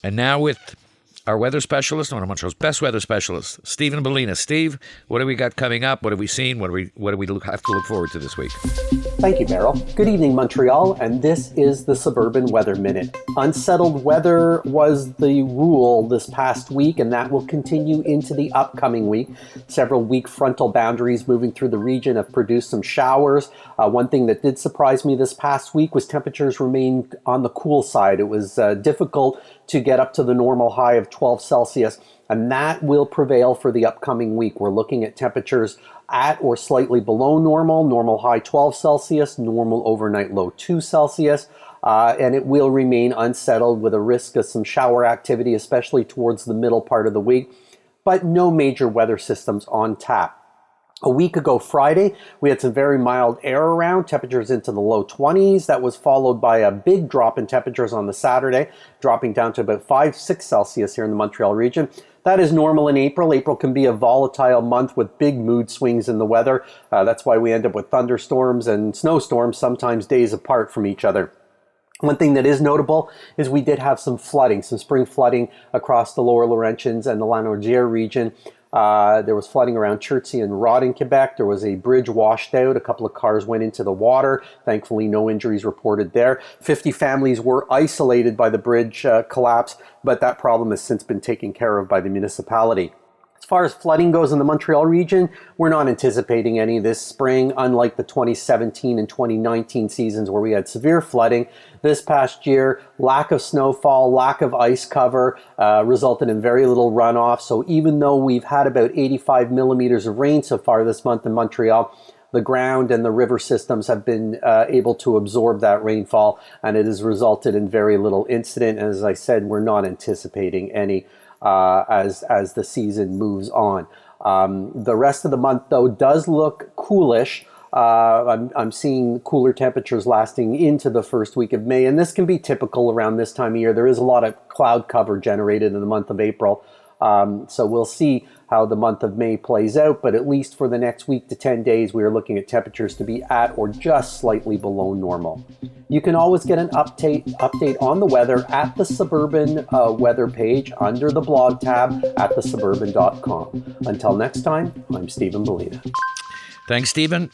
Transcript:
And now with our weather specialist, one of Montreal's best weather specialists, Stephen Bellina. Steve, what do we got coming up? What have we seen? What do we have to look forward to this week? Thank you, Merrill. Good evening, Montreal, and this is the Suburban Weather Minute. Unsettled weather was the rule this past week, and that will continue into the upcoming week. Several weak frontal boundaries moving through the region have produced some showers. One thing that did surprise me this past week was temperatures remained on the cool side. It was difficult to get up to the normal high of 12 Celsius, and that will prevail for the upcoming week. We're looking at temperatures at or slightly below normal high 12 Celsius, normal overnight low 2 Celsius, and it will remain unsettled with a risk of some shower activity, especially towards the middle part of the week, but no major weather systems on tap. A week ago Friday, we had some very mild air around, temperatures into the low 20s. That was followed by a big drop in temperatures on the Saturday, dropping down to about 5-6 Celsius here in the Montreal region. That is normal in April. April can be a volatile month with big mood swings in the weather. That's why we end up with thunderstorms and snowstorms, sometimes days apart from each other. One thing that is notable is we did have some flooding, some spring flooding across the Lower Laurentians and the Lanaudière region. There was flooding around Chertsey and Rod in Quebec. There was a bridge washed out. A couple of cars went into the water. Thankfully, no injuries reported there. 50 families were isolated by the bridge collapse, but that problem has since been taken care of by the municipality. As far as flooding goes in the Montreal region, we're not anticipating any this spring, unlike the 2017 and 2019 seasons where we had severe flooding. This past year, lack of snowfall, lack of ice cover resulted in very little runoff. So even though we've had about 85 millimeters of rain so far this month in Montreal, the ground and the river systems have been able to absorb that rainfall, and it has resulted in very little incident. And as I said, we're not anticipating any as the season moves on. The rest of the month, though, does look coolish. I'm seeing cooler temperatures lasting into the first week of May, and this can be typical around this time of year. There is a lot of cloud cover generated in the month of April. So we'll see how the month of May plays out, but at least for the next week to 10 days, we are looking at temperatures to be at or just slightly below normal. You can always get an update on the weather at the Suburban weather page under the blog tab at thesuburban.com. Until next time, I'm Stephen Bellina. Thanks, Stephen.